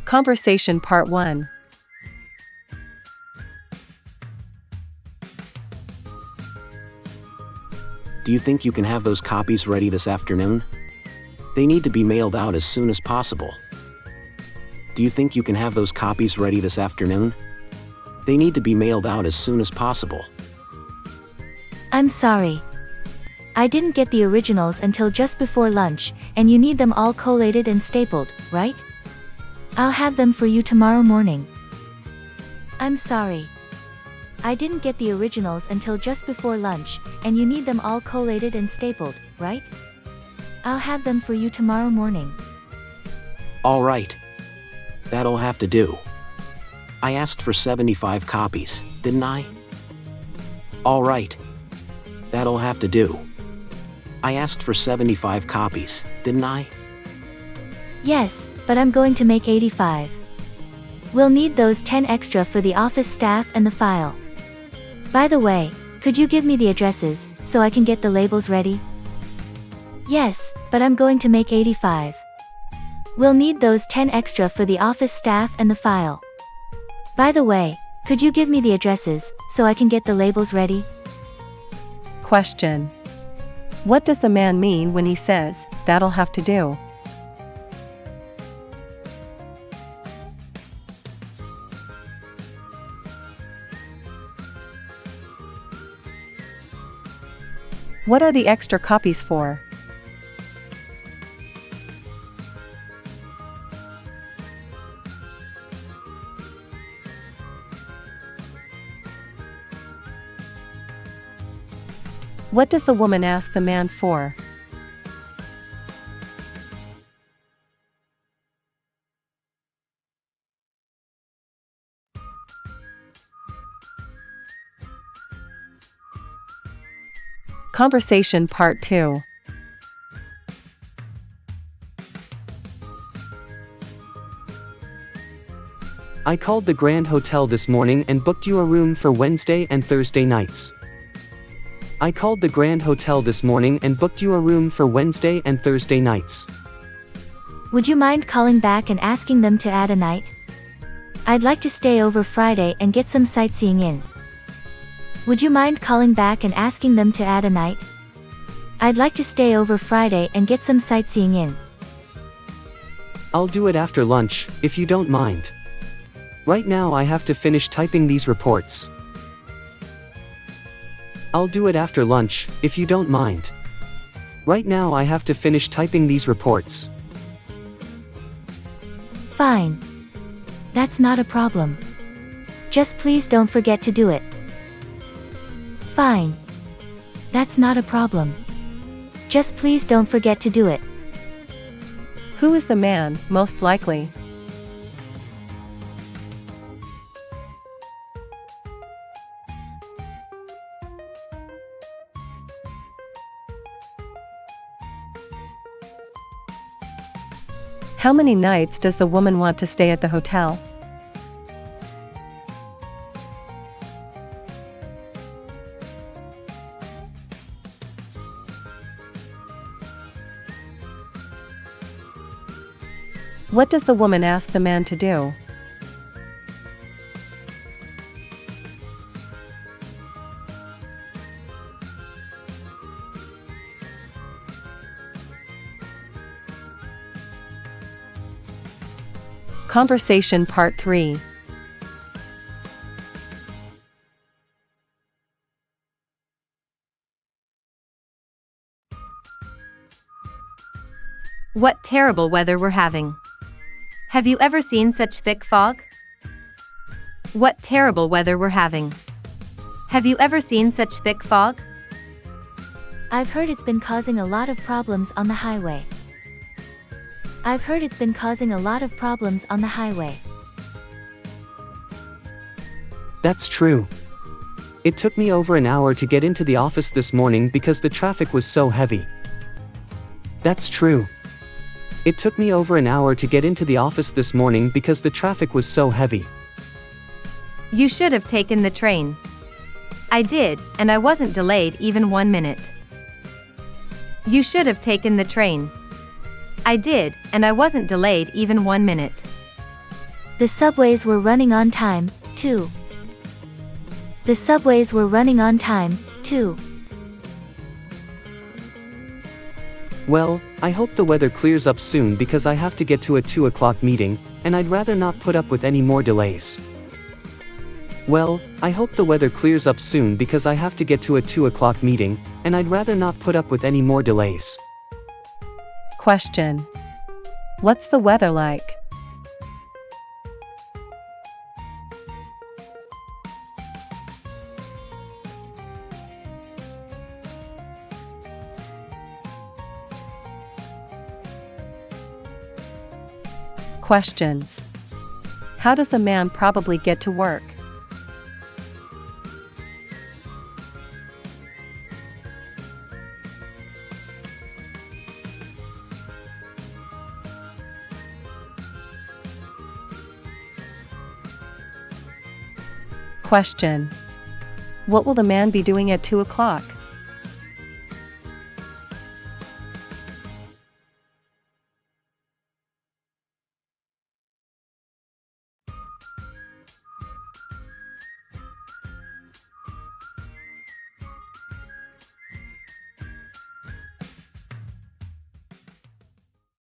Conversation Part 1. Do you think you can have those copies ready this afternoon? They need to be mailed out as soon as possible. Do you think you can have those copies ready this afternoon? They need to be mailed out as soon as possible. I'm sorry. I didn't get the originals until just before lunch, and you need them all collated and stapled, right? I'll have them for you tomorrow morning. I'm sorry. I didn't get the originals until just before lunch, and you need them all collated and stapled, right? I'll have them for you tomorrow morning. All right. That'll have to do. I asked for 75 copies, didn't I? All right. That'll have to do. I asked for 75 copies, didn't I? Yes, but I'm going to make 85. We'll need those 10 extra for the office staff and the file. By the way, could you give me the addresses, so I can get the labels ready? Yes, but I'm going to make 85. We'll need those 10 extra for the office staff and the file. By the way, could you give me the addresses, so I can get the labels ready? Question. What does the man mean when he says, "That'll have to do"? What are the extra copies for? What does the woman ask the man for? Conversation Part 2. I called the Grand Hotel this morning and booked you a room for Wednesday and Thursday nights. I called the Grand Hotel this morning and booked you a room for Wednesday and Thursday nights. Would you mind calling back and asking them to add a night? I'd like to stay over Friday and get some sightseeing in. Would you mind calling back and asking them to add a night? I'd like to stay over Friday and get some sightseeing in. I'll do it after lunch, if you don't mind. Right now I have to finish typing these reports. I'll do it after lunch, if you don't mind. Right now I have to finish typing these reports. Fine. That's not a problem. Just please don't forget to do it. Fine. That's not a problem. Just please don't forget to do it. Who is the man, most likely? How many nights does the woman want to stay at the hotel? What does the woman ask the man to do? Conversation Part 3. What terrible weather we're having. Have you ever seen such thick fog? What terrible weather we're having. Have you ever seen such thick fog? I've heard it's been causing a lot of problems on the highway. I've heard it's been causing a lot of problems on the highway. That's true. It took me over an hour to get into the office this morning because the traffic was so heavy. That's true. It took me over an hour to get into the office this morning because the traffic was so heavy. You should have taken the train. I did, and I wasn't delayed even 1 minute. You should have taken the train. I did, and I wasn't delayed even 1 minute. The subways were running on time, too. The subways were running on time, too. Well, I hope the weather clears up soon because I have to get to a 2 o'clock meeting, and I'd rather not put up with any more delays. Well, I hope the weather clears up soon because I have to get to a 2 o'clock meeting, and I'd rather not put up with any more delays. Question. What's the weather like? Questions. How does the man probably get to work? Question. What will the man be doing at 2 o'clock?